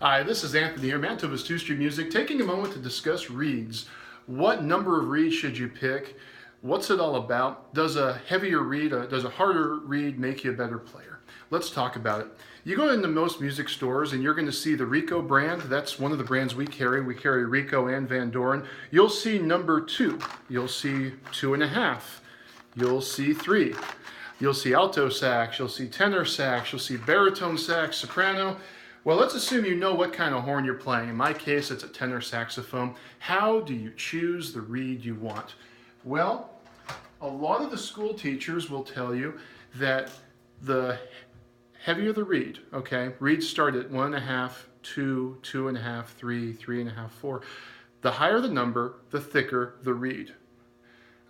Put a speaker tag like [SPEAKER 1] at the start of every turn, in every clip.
[SPEAKER 1] Hi, this is Anthony here, Mantova's 2-Street Music, taking a moment to discuss reeds. What number of reeds should you pick? What's it all about? Does a heavier reed, does a harder reed make you a better player? Let's talk about it. You go into most music stores and you're going to see the Rico brand. That's one of the brands we carry. We carry Rico and Van Doren. You'll see number 2. You'll see 2.5. You'll see 3. You'll see alto sax. You'll see tenor sax. You'll see baritone sax, soprano. Well, let's assume you know what kind of horn you're playing. In my case, it's a tenor saxophone. How do you choose the reed you want? Well, a lot of the school teachers will tell you that the heavier the reed, okay, reeds start at 1.5, 2, 2.5, 3, 3.5, 4. The higher the number, the thicker the reed.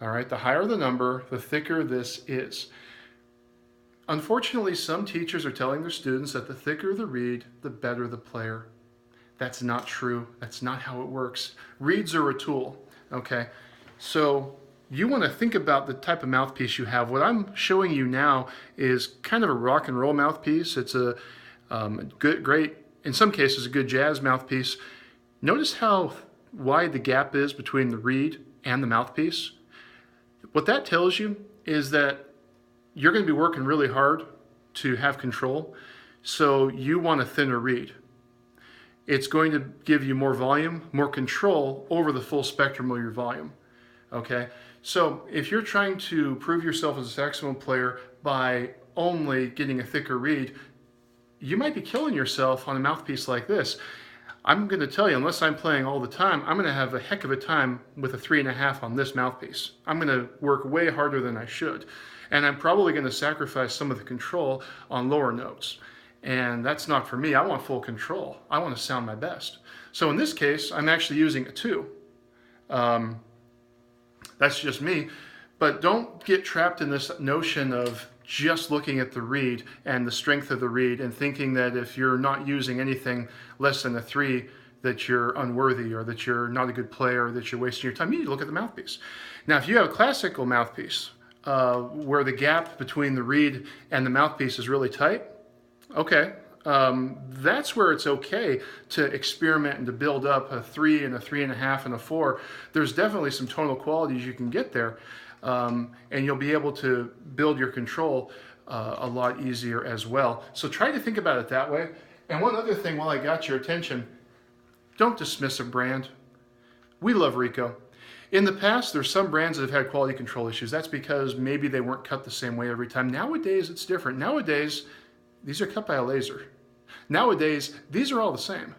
[SPEAKER 1] All right, the higher the number, the thicker this is. Unfortunately, some teachers are telling their students that the thicker the reed, the better the player. That's not true. That's not how it works. Reeds are a tool, okay? So you want to think about the type of mouthpiece you have. What I'm showing you now is kind of a rock and roll mouthpiece. It's a great, in some cases, a good jazz mouthpiece. Notice how wide the gap is between the reed and the mouthpiece. What that tells you is that you're going to be working really hard to have control, so you want a thinner reed. It's going to give you more volume, more control over the full spectrum of your volume. Okay, so if you're trying to prove yourself as a saxophone player by only getting a thicker reed, you might be killing yourself on a mouthpiece like this. I'm going to tell you, unless I'm playing all the time, I'm going to have a heck of a time with a 3.5 on this mouthpiece. I'm going to work way harder than I should. And I'm probably going to sacrifice some of the control on lower notes. And that's not for me. I want full control. I want to sound my best. So in this case, I'm actually using a 2. That's just me. But don't get trapped in this notion of just looking at the reed and the strength of the reed and thinking that if you're not using anything less than a 3, that you're unworthy or that you're not a good player or that you're wasting your time. You need to look at the mouthpiece. Now, if you have a classical mouthpiece, where the gap between the reed and the mouthpiece is really tight, okay, that's where it's okay to experiment and to build up a 3 and a 3.5 and a 4. There's definitely some tonal qualities you can get there, and you'll be able to build your control a lot easier as well. So try to think about it that way. And one other thing while I got your attention, don't dismiss a brand. We love Rico. In the past, there's some brands that have had quality control issues. That's because maybe they weren't cut the same way every time. Nowadays, it's different. Nowadays, these are cut by a laser. Nowadays, these are all the same.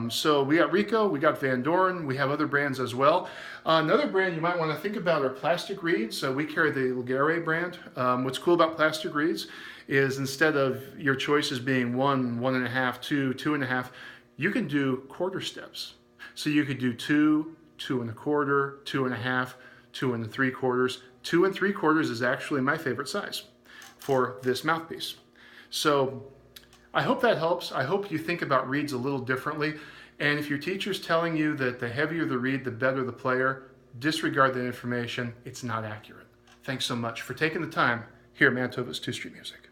[SPEAKER 1] So we got Rico, we got Van Doren, we have other brands as well. Another brand you might want to think about are plastic reeds. So we carry the Ligare brand. What's cool about plastic reeds is instead of your choices being 1, 1.5, 2, 2.5, you can do quarter steps. So you could do 2, 2.25, 2.5, 2 3/4. 2 3/4 is actually my favorite size for this mouthpiece. So I hope that helps. I hope you think about reeds a little differently. And if your teacher's telling you that the heavier the reed, the better the player, disregard that information. It's not accurate. Thanks so much for taking the time here at Mantova's 2-Street Music.